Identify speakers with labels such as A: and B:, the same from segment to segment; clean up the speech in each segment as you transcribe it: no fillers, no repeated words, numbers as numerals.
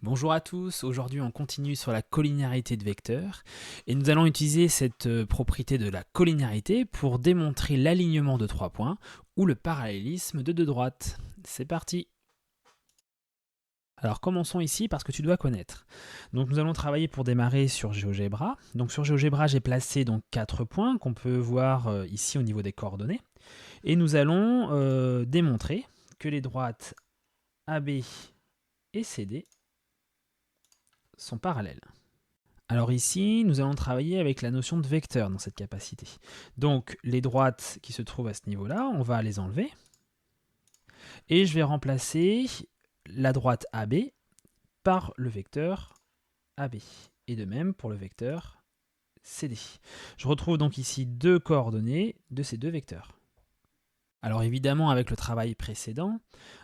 A: Bonjour à tous, aujourd'hui on continue sur la collinéarité de vecteurs et nous allons utiliser cette propriété de la collinéarité pour démontrer l'alignement de 3 points ou le parallélisme de deux droites. C'est parti. Alors commençons ici parce que tu dois connaître. Donc nous allons travailler pour démarrer sur GeoGebra. Donc sur GeoGebra j'ai placé donc 4 points qu'on peut voir ici au niveau des coordonnées et nous allons démontrer que les droites AB et CD sont parallèles. Alors ici, nous allons travailler avec la notion de vecteur dans cette capacité. Donc les droites qui se trouvent à ce niveau-là, on va les enlever. Et je vais remplacer la droite AB par le vecteur AB. Et de même pour le vecteur CD. Je retrouve donc ici deux coordonnées de ces deux vecteurs. Alors évidemment, avec le travail précédent,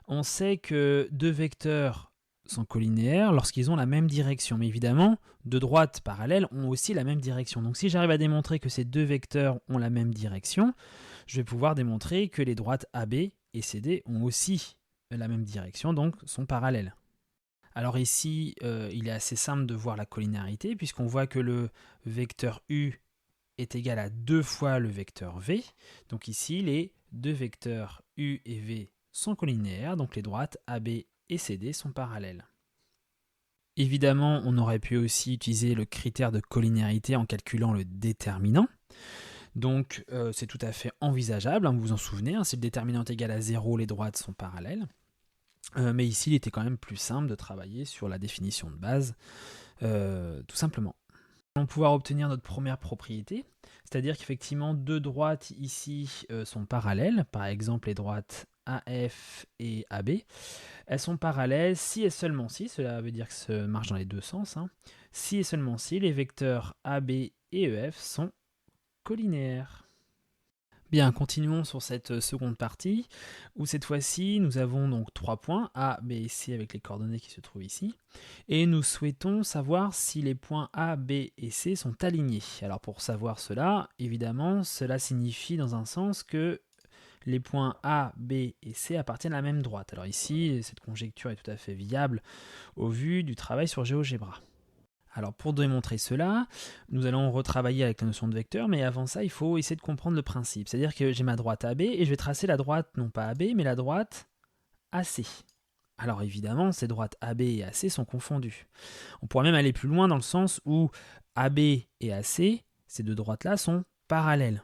A: on sait que deux vecteurs sont collinéaires lorsqu'ils ont la même direction. Mais évidemment, deux droites parallèles ont aussi la même direction. Donc si j'arrive à démontrer que ces deux vecteurs ont la même direction, je vais pouvoir démontrer que les droites AB et CD ont aussi la même direction, donc sont parallèles. Alors ici, il est assez simple de voir la collinéarité, puisqu'on voit que le vecteur U est égal à 2 fois le vecteur V. Donc ici, les deux vecteurs U et V sont collinéaires, donc les droites AB et CD sont parallèles. Évidemment, on aurait pu aussi utiliser le critère de collinéarité en calculant le déterminant. Donc c'est tout à fait envisageable, vous vous en souvenez, si le déterminant est égal à 0, les droites sont parallèles. Mais ici, il était quand même plus simple de travailler sur la définition de base, tout simplement. On va pouvoir obtenir notre première propriété, c'est-à-dire qu'effectivement deux droites ici sont parallèles, par exemple les droites AF et AB, elles sont parallèles si et seulement si, cela veut dire que ça marche dans les deux sens, si et seulement si les vecteurs AB et EF sont collinéaires. Bien, continuons sur cette seconde partie, où cette fois-ci, nous avons donc 3 points, A, B et C avec les coordonnées qui se trouvent ici, et nous souhaitons savoir si les points A, B et C sont alignés. Alors pour savoir cela, évidemment, cela signifie dans un sens que les points A, B et C appartiennent à la même droite. Alors ici, cette conjecture est tout à fait viable au vu du travail sur GeoGebra. Alors pour démontrer cela, nous allons retravailler avec la notion de vecteur, mais avant ça, il faut essayer de comprendre le principe. C'est-à-dire que j'ai ma droite AB et je vais tracer la droite, non pas AB, mais la droite AC. Alors évidemment, ces droites AB et AC sont confondues. On pourrait même aller plus loin dans le sens où AB et AC, ces deux droites-là, sont parallèles.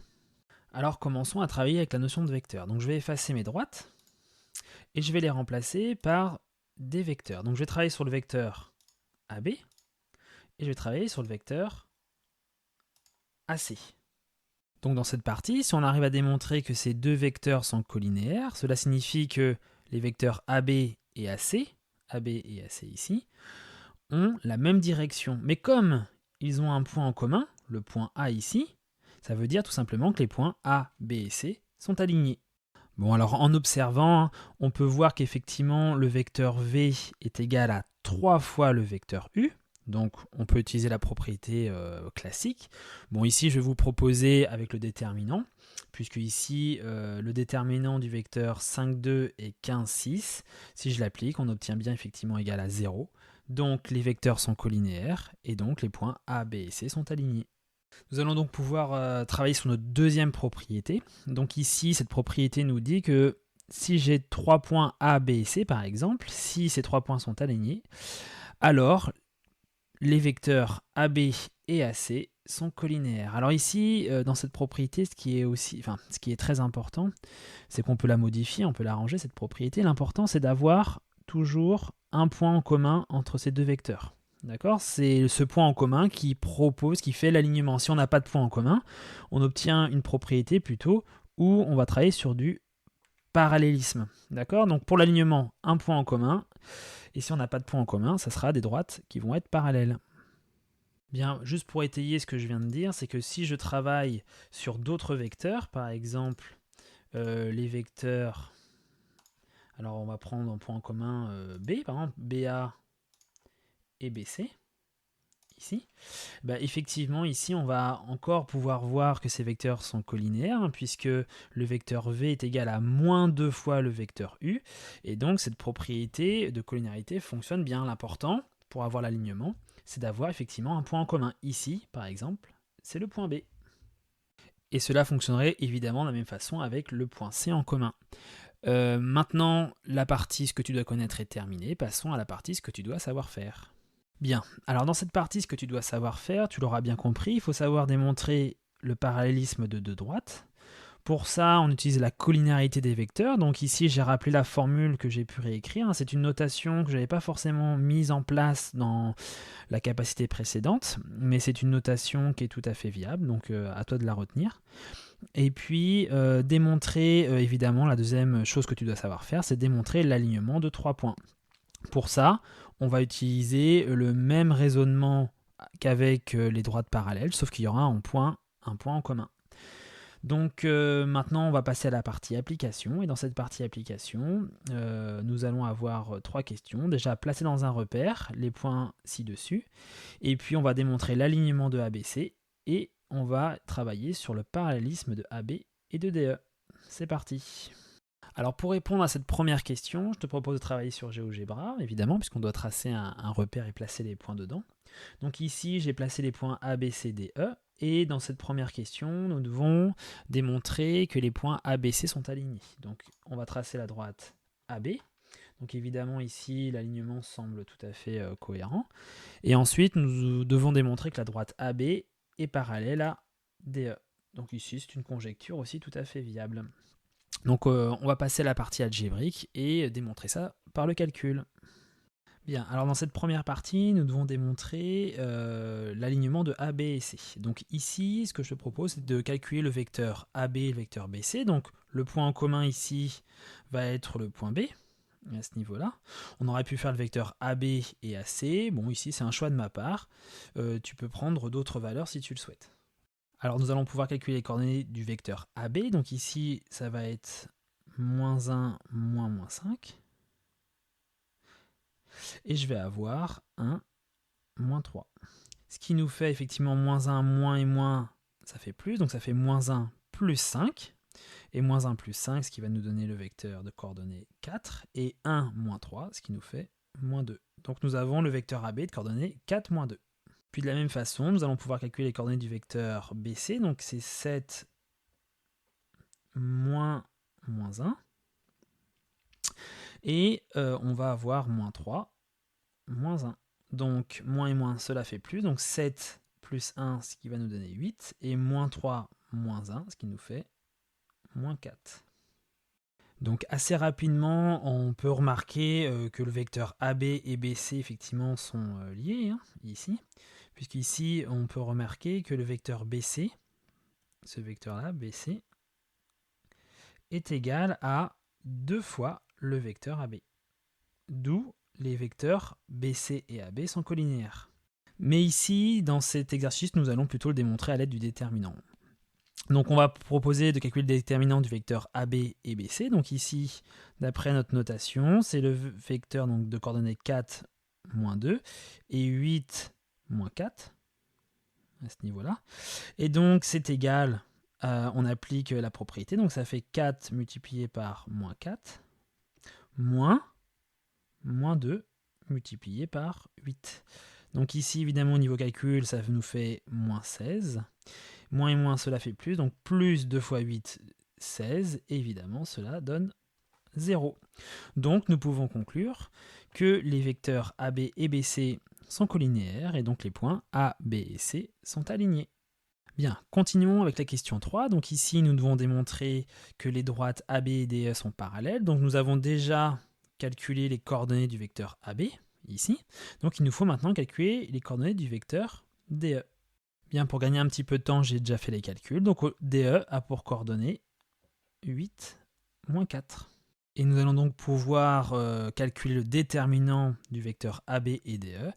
A: Alors commençons à travailler avec la notion de vecteur. Donc je vais effacer mes droites et je vais les remplacer par des vecteurs. Donc je vais travailler sur le vecteur AB, et je vais travailler sur le vecteur AC. Donc dans cette partie, si on arrive à démontrer que ces deux vecteurs sont collinéaires, cela signifie que les vecteurs AB et AC ici, ont la même direction. Mais comme ils ont un point en commun, le point A ici, ça veut dire tout simplement que les points A, B et C sont alignés. Bon, alors en observant, on peut voir qu'effectivement le vecteur V est égal à 3 fois le vecteur U. Donc on peut utiliser la propriété classique. Bon, ici je vais vous proposer avec le déterminant, puisque ici le déterminant du vecteur 5, 2 et 15, 6, si je l'applique, on obtient bien effectivement égal à 0. Donc les vecteurs sont collinéaires, et donc les points A, B et C sont alignés. Nous allons donc pouvoir travailler sur notre deuxième propriété. Donc ici, cette propriété nous dit que si j'ai 3 points A, B et C par exemple, si ces 3 points sont alignés, alors les vecteurs AB et AC sont collinéaires. Alors ici, dans cette propriété, ce qui est très important, c'est qu'on peut la modifier, on peut l'arranger, cette propriété. L'important, c'est d'avoir toujours un point en commun entre ces deux vecteurs. D'accord? C'est ce point en commun qui fait l'alignement. Si on n'a pas de point en commun, on obtient une propriété plutôt où on va travailler sur du parallélisme. D'accord? Donc pour l'alignement, un point en commun. Et si on n'a pas de point en commun, ça sera des droites qui vont être parallèles. Bien, juste pour étayer ce que je viens de dire, c'est que si je travaille sur d'autres vecteurs, par exemple les vecteurs, alors on va prendre un point en commun B, par exemple BA et BC, ici, bah, effectivement ici on va encore pouvoir voir que ces vecteurs sont collinéaires, puisque le vecteur V est égal à moins 2 fois le vecteur U, et donc cette propriété de collinéarité fonctionne bien. L'important, pour avoir l'alignement, c'est d'avoir effectivement un point en commun. Ici, par exemple, c'est le point B. Et cela fonctionnerait évidemment de la même façon avec le point C en commun. Maintenant, la partie ce que tu dois connaître est terminée. Passons à la partie ce que tu dois savoir faire. Bien, alors dans cette partie ce que tu dois savoir faire, tu l'auras bien compris, il faut savoir démontrer le parallélisme de deux droites. Pour ça, on utilise la collinéarité des vecteurs. Donc ici, j'ai rappelé la formule que j'ai pu réécrire. C'est une notation que je n'avais pas forcément mise en place dans la capacité précédente, mais c'est une notation qui est tout à fait viable, donc à toi de la retenir. Et puis, démontrer, évidemment, la deuxième chose que tu dois savoir faire, c'est démontrer l'alignement de 3 points. Pour ça, on va utiliser le même raisonnement qu'avec les droites parallèles, sauf qu'il y aura un point en commun. Donc maintenant, on va passer à la partie application. Et dans cette partie application, nous allons avoir 3 questions. Déjà, placer dans un repère les points ci-dessus. Et puis, on va démontrer l'alignement de ABC. Et on va travailler sur le parallélisme de AB et de DE. C'est parti. Alors pour répondre à cette première question, je te propose de travailler sur GeoGebra, évidemment, puisqu'on doit tracer un repère et placer les points dedans. Donc ici, j'ai placé les points A, B, C, D, E. Et dans cette première question, nous devons démontrer que les points A, B, C sont alignés. Donc on va tracer la droite AB. Donc évidemment ici, l'alignement semble tout à fait cohérent. Et ensuite, nous devons démontrer que la droite AB est parallèle à DE. Donc ici, c'est une conjecture aussi tout à fait viable. Donc on va passer à la partie algébrique et démontrer ça par le calcul. Bien, alors dans cette première partie, nous devons démontrer l'alignement de AB et C. Donc ici, ce que je te propose, c'est de calculer le vecteur AB et le vecteur BC. Donc le point en commun ici va être le point B, à ce niveau-là. On aurait pu faire le vecteur AB et AC. Bon, ici, c'est un choix de ma part. Tu peux prendre d'autres valeurs si tu le souhaites. Alors nous allons pouvoir calculer les coordonnées du vecteur AB. Donc ici, ça va être moins 1, moins 5. Et je vais avoir 1, moins 3. Ce qui nous fait effectivement moins 1, moins et moins, ça fait plus. Donc ça fait moins 1 plus 5. Et moins 1 plus 5, ce qui va nous donner le vecteur de coordonnées 4. Et 1 moins 3, ce qui nous fait moins 2. Donc nous avons le vecteur AB de coordonnées 4, moins 2. Puis de la même façon, nous allons pouvoir calculer les coordonnées du vecteur BC. Donc c'est 7 moins 1. Et on va avoir moins 3, moins 1. Donc moins et moins, cela fait plus. Donc 7 plus 1, ce qui va nous donner 8. Et moins 3, moins 1, ce qui nous fait moins 4. Donc assez rapidement, on peut remarquer que le vecteur AB et BC effectivement sont liés, ici. Puisqu'ici, on peut remarquer que le vecteur BC, ce vecteur-là, BC, est égal à 2 fois le vecteur AB. D'où les vecteurs BC et AB sont collinéaires. Mais ici, dans cet exercice, nous allons plutôt le démontrer à l'aide du déterminant. Donc on va proposer de calculer le déterminant du vecteur AB et BC. Donc ici, d'après notre notation, c'est le vecteur donc, de coordonnées 4, moins 2, et 8, moins 4, à ce niveau-là. Et donc c'est égal, on applique la propriété, donc ça fait 4 multiplié par moins 4, moins 2 multiplié par 8. Donc ici, évidemment, au niveau calcul, ça nous fait moins 16. Moins et moins, cela fait plus. Donc plus 2 fois 8, 16. Et évidemment, cela donne 0. Donc nous pouvons conclure que les vecteurs AB et BC sont collinéaires et donc les points A, B et C sont alignés. Bien, continuons avec la question 3. Donc ici, nous devons démontrer que les droites AB et DE sont parallèles. Donc nous avons déjà calculé les coordonnées du vecteur AB, ici. Donc il nous faut maintenant calculer les coordonnées du vecteur DE. Bien, pour gagner un petit peu de temps, j'ai déjà fait les calculs. Donc DE a pour coordonnées 8, moins 4. Et nous allons donc pouvoir calculer le déterminant du vecteur AB et DE.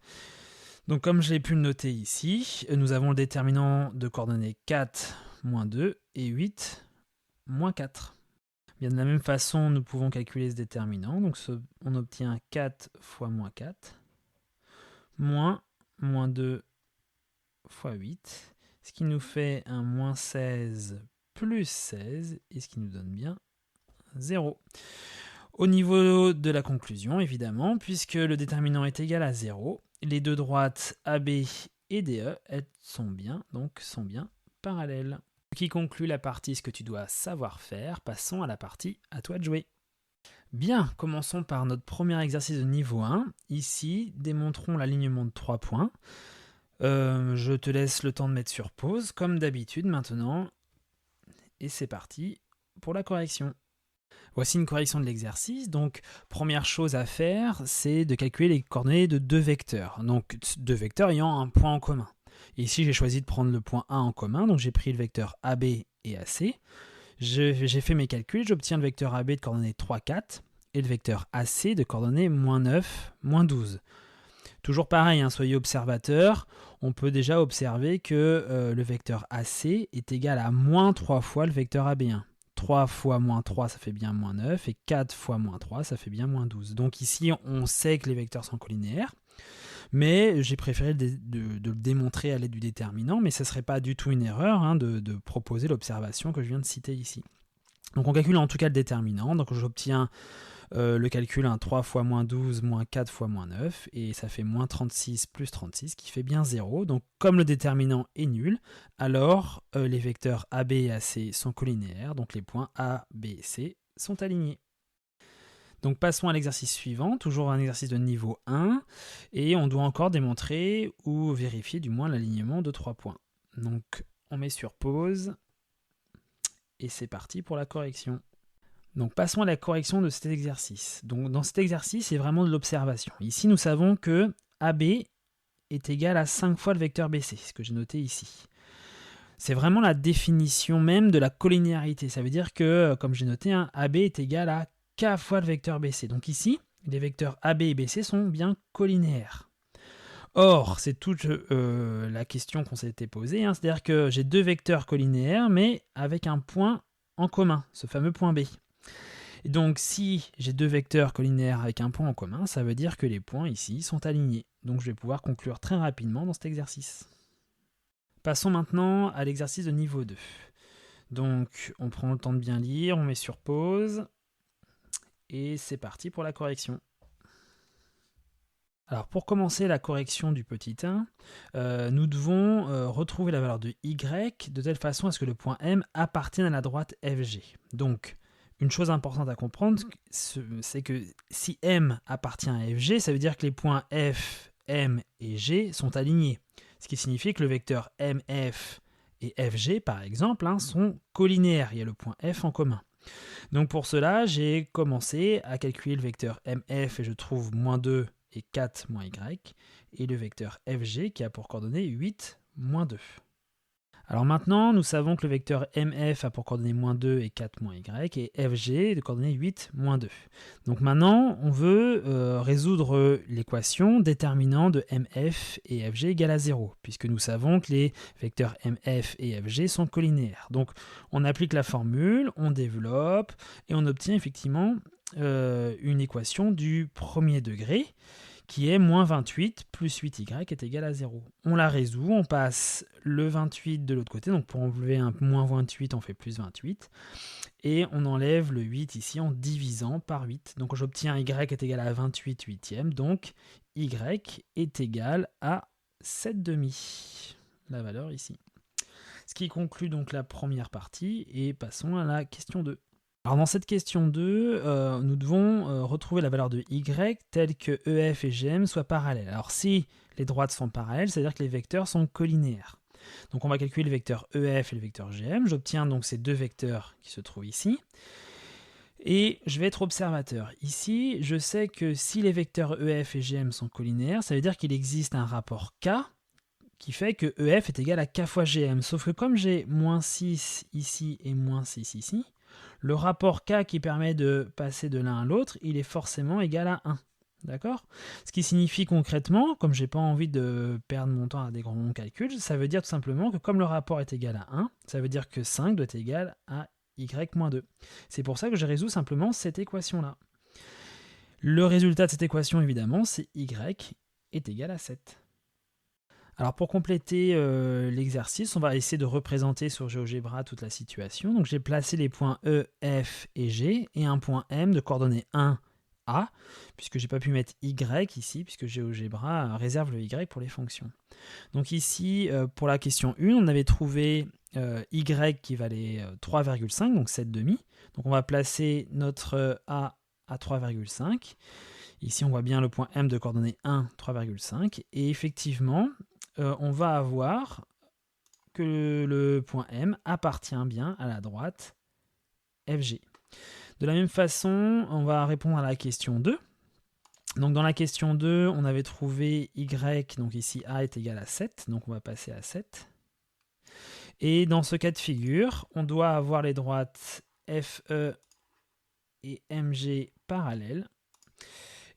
A: Donc comme j'ai pu le noter ici, nous avons le déterminant de coordonnées 4, moins 2 et 8, moins 4. Bien, de la même façon, nous pouvons calculer ce déterminant. Donc on obtient 4 fois moins 4, moins 2 fois 8, ce qui nous fait un moins 16 plus 16, et ce qui nous donne bien 0. Au niveau de la conclusion, évidemment, puisque le déterminant est égal à 0, les deux droites AB et DE, elles sont bien parallèles. Ce qui conclut la partie ce que tu dois savoir faire, passons à la partie à toi de jouer. Bien, commençons par notre premier exercice de niveau 1. Ici, démontrons l'alignement de 3 points. Je te laisse le temps de mettre sur pause, comme d'habitude maintenant. Et c'est parti pour la correction. Voici une correction de l'exercice. Donc, première chose à faire, c'est de calculer les coordonnées de deux vecteurs. Donc, deux vecteurs ayant un point en commun. Et ici, j'ai choisi de prendre le point A en commun. Donc, j'ai pris le vecteur AB et AC. J'ai fait mes calculs. J'obtiens le vecteur AB de coordonnées 3, 4 et le vecteur AC de coordonnées -9, -12. Toujours pareil, hein, soyez observateurs. On peut déjà observer que le vecteur AC est égal à -3 fois le vecteur AB1. 3 fois -3, ça fait bien -9, et 4 fois -3, ça fait bien -12. Donc ici, on sait que les vecteurs sont collinéaires, mais j'ai préféré de le démontrer à l'aide du déterminant, mais ce ne serait pas du tout une erreur hein, de proposer l'observation que je viens de citer ici. Donc on calcule en tout cas le déterminant, donc j'obtiens le calcul 3 fois -12 moins 4 fois -9 et ça fait -36 plus 36 qui fait bien 0. Donc comme le déterminant est nul, alors les vecteurs AB et AC sont collinéaires, donc les points A, B et C sont alignés. Donc passons à l'exercice suivant, toujours un exercice de niveau 1, et on doit encore démontrer ou vérifier du moins l'alignement de 3 points. Donc on met sur pause, et c'est parti pour la correction. Donc passons à la correction de cet exercice. Donc dans cet exercice, c'est vraiment de l'observation. Ici, nous savons que AB est égal à 5 fois le vecteur BC, ce que j'ai noté ici. C'est vraiment la définition même de la collinéarité. Ça veut dire que, comme j'ai noté, AB est égal à K fois le vecteur BC. Donc ici, les vecteurs AB et BC sont bien collinéaires. Or, c'est toute la question qu'on s'était posée. Hein, c'est-à-dire que j'ai deux vecteurs collinéaires, mais avec un point en commun, ce fameux point B. Et donc, si j'ai deux vecteurs collinéaires avec un point en commun, ça veut dire que les points ici sont alignés. Donc, je vais pouvoir conclure très rapidement dans cet exercice. Passons maintenant à l'exercice de niveau 2. Donc, on prend le temps de bien lire, on met sur pause, et c'est parti pour la correction. Alors, pour commencer la correction du petit 1, nous devons retrouver la valeur de y de telle façon à ce que le point M appartienne à la droite FG. Donc, une chose importante à comprendre, c'est que si M appartient à FG, ça veut dire que les points F, M et G sont alignés. Ce qui signifie que le vecteur MF et FG, par exemple, sont collinéaires. Il y a le point F en commun. Donc pour cela, j'ai commencé à calculer le vecteur MF et je trouve -2 et 4 moins Y, et le vecteur FG qui a pour coordonnées 8, -2. Alors maintenant, nous savons que le vecteur MF a pour coordonnées -2 et 4 Y, et FG de coordonnées 8, -2. Donc maintenant, on veut résoudre l'équation déterminant de MF et FG égale à 0, puisque nous savons que les vecteurs MF et FG sont collinéaires. Donc on applique la formule, on développe, et on obtient effectivement une équation du premier degré, qui est -28 plus 8y est égal à 0. On la résout, on passe le 28 de l'autre côté, donc pour enlever un -28, on fait plus 28, et on enlève le 8 ici en divisant par 8. Donc j'obtiens y est égal à 28 huitièmes, donc y est égal à 7,5, la valeur ici. Ce qui conclut donc la première partie, et passons à la question 2. Alors dans cette question 2, nous devons retrouver la valeur de y telle que EF et GM soient parallèles. Alors si les droites sont parallèles, c'est-à-dire que les vecteurs sont collinéaires. Donc on va calculer le vecteur EF et le vecteur GM. J'obtiens donc ces deux vecteurs qui se trouvent ici. Et je vais être observateur. Ici, je sais que si les vecteurs EF et GM sont collinéaires, ça veut dire qu'il existe un rapport K qui fait que EF est égal à K fois GM. Sauf que comme j'ai -6 ici et -6 ici, le rapport K qui permet de passer de l'un à l'autre, il est forcément égal à 1. D'accord ? Ce qui signifie concrètement, comme je n'ai pas envie de perdre mon temps à des grands calculs, ça veut dire tout simplement que comme le rapport est égal à 1, ça veut dire que 5 doit être égal à y-2. C'est pour ça que je résous simplement cette équation-là. Le résultat de cette équation, évidemment, c'est y est égal à 7. Alors pour compléter l'exercice, on va essayer de représenter sur GeoGebra toute la situation. Donc j'ai placé les points E, F et G et un point M de coordonnées 1 A, puisque j'ai pas pu mettre Y ici, puisque GeoGebra réserve le Y pour les fonctions. Donc ici, pour la question 1, on avait trouvé Y qui valait 3,5, donc 7,5. Donc on va placer notre A à 3,5. Ici, on voit bien le point M de coordonnées 1, 3,5. Et effectivement, on va avoir que le point M appartient bien à la droite FG. De la même façon, on va répondre à la question 2. Donc dans la question 2, on avait trouvé Y, donc ici A est égal à 7, donc on va passer à 7. Et dans ce cas de figure, on doit avoir les droites FE et MG parallèles.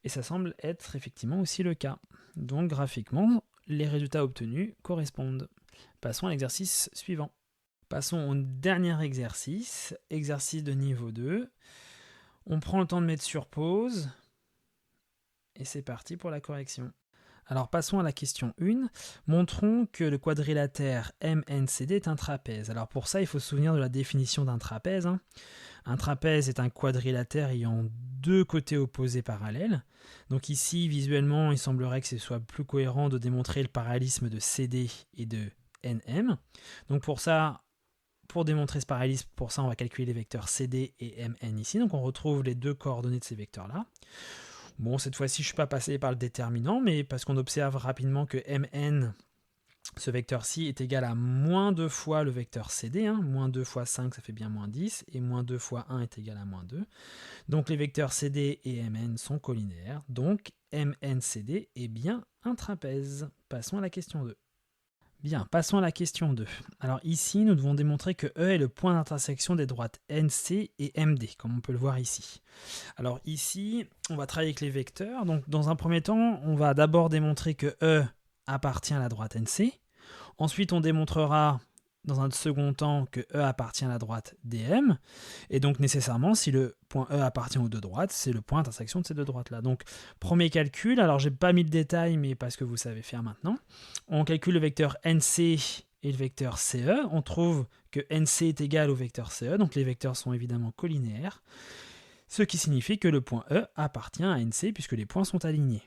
A: Et ça semble être effectivement aussi le cas. Donc graphiquement, les résultats obtenus correspondent. Passons à l'exercice suivant. Passons au dernier exercice, exercice de niveau 2. On prend le temps de mettre sur pause. Et c'est parti pour la correction. Alors passons à la question 1. Montrons que le quadrilatère MNCD est un trapèze. Alors pour ça, il faut se souvenir de la définition d'un trapèze. Un trapèze est un quadrilatère ayant deux côtés opposés parallèles. Donc ici, visuellement, il semblerait que ce soit plus cohérent de démontrer le parallélisme de CD et de NM. Donc pour ça, pour démontrer ce parallélisme, on va calculer les vecteurs CD et MN ici. Donc on retrouve les deux coordonnées de ces vecteurs-là. Bon, cette fois-ci, je ne suis pas passé par le déterminant, mais parce qu'on observe rapidement que Mn, ce vecteur-ci, est égal à moins 2 fois le vecteur CD. Moins 2 fois 5, ça fait bien moins 10, et moins 2 fois 1 est égal à moins 2. Donc les vecteurs CD et Mn sont collinaires, donc MNCD est bien un trapèze. Passons à la question 2. Bien, passons à la question 2. Alors ici, nous devons démontrer que E est le point d'intersection des droites NC et MD, comme on peut le voir ici. Alors ici, on va travailler avec les vecteurs. Donc dans un premier temps, on va d'abord démontrer que E appartient à la droite NC. Ensuite, on démontrera dans un second temps que E appartient à la droite DM. Et donc nécessairement, si le point E appartient aux deux droites, c'est le point d'intersection de ces deux droites-là. Donc premier calcul, alors j'ai pas mis le détail, mais parce que vous savez faire maintenant. On calcule le vecteur NC et le vecteur CE. On trouve que NC est égal au vecteur CE, donc les vecteurs sont évidemment collinéaires. Ce qui signifie que le point E appartient à NC puisque les points sont alignés.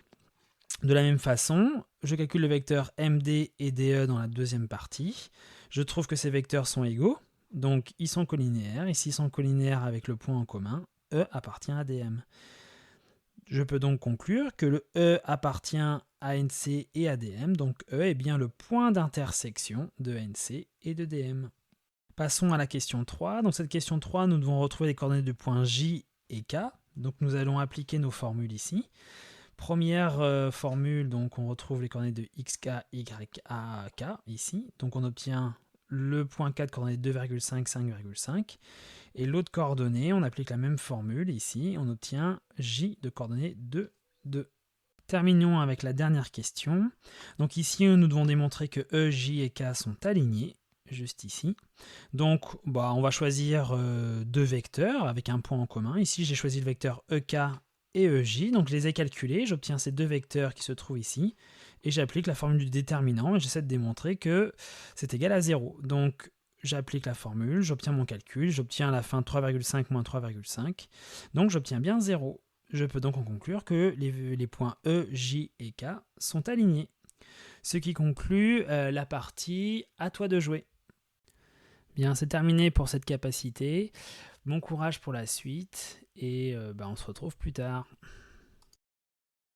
A: De la même façon, je calcule le vecteur MD et DE dans la deuxième partie. Je trouve que ces vecteurs sont égaux, donc ils sont collinéaires, et s'ils sont collinéaires avec le point en commun, E appartient à DM. Je peux donc conclure que le E appartient à NC et à DM, donc E est bien le point d'intersection de NC et de DM. Passons à la question 3. Dans cette question 3, nous devons retrouver les coordonnées du point J et K. Donc nous allons appliquer nos formules ici. Première formule, donc on retrouve les coordonnées de xk, yk, k ici. Donc on obtient le point 4 coordonnées 2,5, 5,5. Et l'autre coordonnée, on applique la même formule ici. On obtient j de coordonnées 2, 2. Terminons avec la dernière question. Donc ici, nous devons démontrer que E, J et K sont alignés, juste ici. Donc on va choisir deux vecteurs avec un point en commun. Ici, j'ai choisi le vecteur EK et EJ, donc je les ai calculés, j'obtiens ces deux vecteurs qui se trouvent ici, et j'applique la formule du déterminant, et j'essaie de démontrer que c'est égal à 0. Donc j'applique la formule, j'obtiens mon calcul, j'obtiens à la fin 3,5 moins 3,5, donc j'obtiens bien 0. Je peux donc en conclure que les points E, J et K sont alignés. Ce qui conclut la partie « À toi de jouer ». Bien, c'est terminé pour cette capacité. Bon courage pour la suite et on se retrouve plus tard.